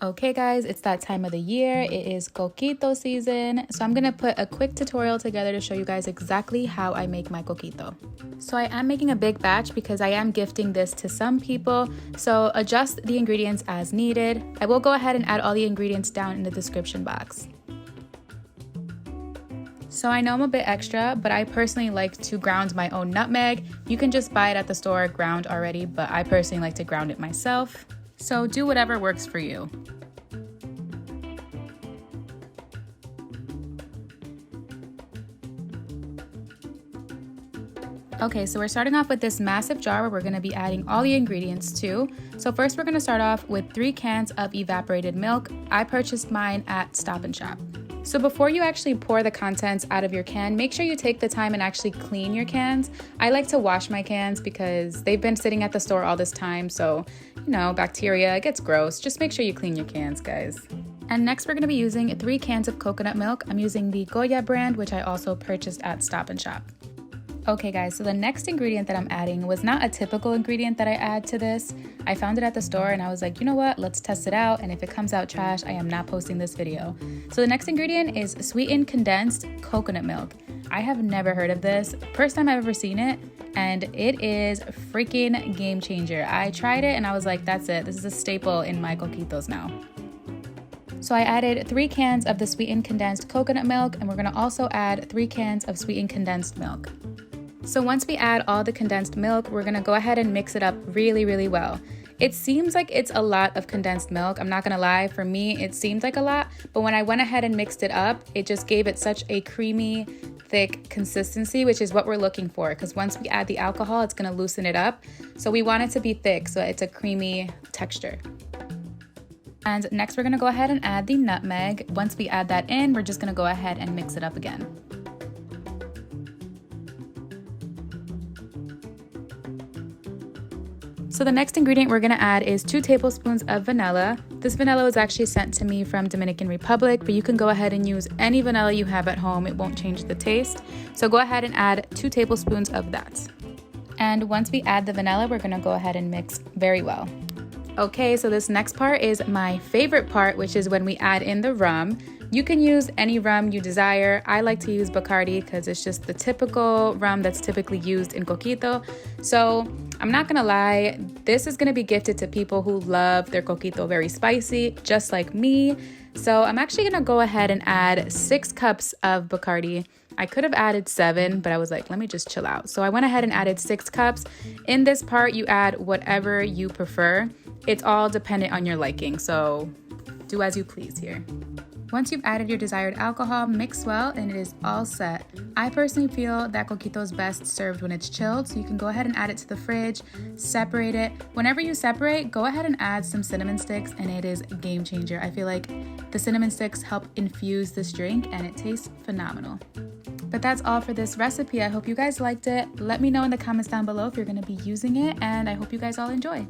Okay guys, it's that time of the year. It is Coquito season. So I'm gonna put a quick tutorial together to show you guys exactly how I make my Coquito. So I am making a big batch because I am gifting this to some people. So adjust the ingredients as needed. I will go ahead and add all the ingredients down in the description box. So I know I'm a bit extra, but I personally like to ground my own nutmeg. You can just buy it at the store ground already, but I personally like to ground it myself. So do whatever works for you. Okay, so we're starting off with this massive jar where we're gonna be adding all the ingredients to. So first we're gonna start off with 3 cans of evaporated milk. I purchased mine at Stop & Shop. So before you actually pour the contents out of your can, make sure you take the time and actually clean your cans. I like to wash my cans because they've been sitting at the store all this time, so, you know, bacteria, it gets gross. Just make sure you clean your cans, guys. And next we're gonna be using 3 cans of coconut milk. I'm using the Goya brand, which I also purchased at Stop & Shop. Okay guys, so the next ingredient that I'm adding was not a typical ingredient that I add to this. I found it at the store and I was like, you know what, let's test it out, and if it comes out trash, I am not posting this video. So the next ingredient is sweetened condensed coconut milk. I have never heard of this, first time I've ever seen it, and it is freaking game changer. I tried it and I was like, that's it, this is a staple in my coquitos now. So I added 3 cans of the sweetened condensed coconut milk, and we're gonna also add 3 cans of sweetened condensed milk. So once we add all the condensed milk, we're gonna go ahead and mix it up really well. It seems like it's a lot of condensed milk. I'm not gonna lie, for me, it seemed like a lot, but when I went ahead and mixed it up, it just gave it such a creamy, thick consistency, which is what we're looking for, because once we add the alcohol, it's gonna loosen it up. So we want it to be thick, so it's a creamy texture. And next we're gonna go ahead and add the nutmeg. Once we add that in, we're just gonna go ahead and mix it up again. So the next ingredient we're gonna add is 2 tablespoons of vanilla. This vanilla was actually sent to me from Dominican Republic, but you can go ahead and use any vanilla you have at home. It won't change the taste. So go ahead and add 2 tablespoons of that. And once we add the vanilla, we're gonna go ahead and mix very well. Okay, so this next part is my favorite part, which is when we add in the rum. You can use any rum you desire. I like to use Bacardi because it's just the typical rum that's typically used in Coquito. So I'm not gonna lie, this is gonna be gifted to people who love their Coquito very spicy, just like me. So I'm actually gonna go ahead and add 6 cups of Bacardi. I could have added 7, but I was like, let me just chill out. So I went ahead and added 6 cups. In this part, you add whatever you prefer. It's all dependent on your liking, so do as you please here. Once you've added your desired alcohol, mix well and it is all set. I personally feel that Coquito is best served when it's chilled, so you can go ahead and add it to the fridge, separate it. Whenever you separate, go ahead and add some cinnamon sticks and it is a game changer. I feel like the cinnamon sticks help infuse this drink and it tastes phenomenal. But that's all for this recipe. I hope you guys liked it. Let me know in the comments down below if you're gonna be using it, and I hope you guys all enjoy.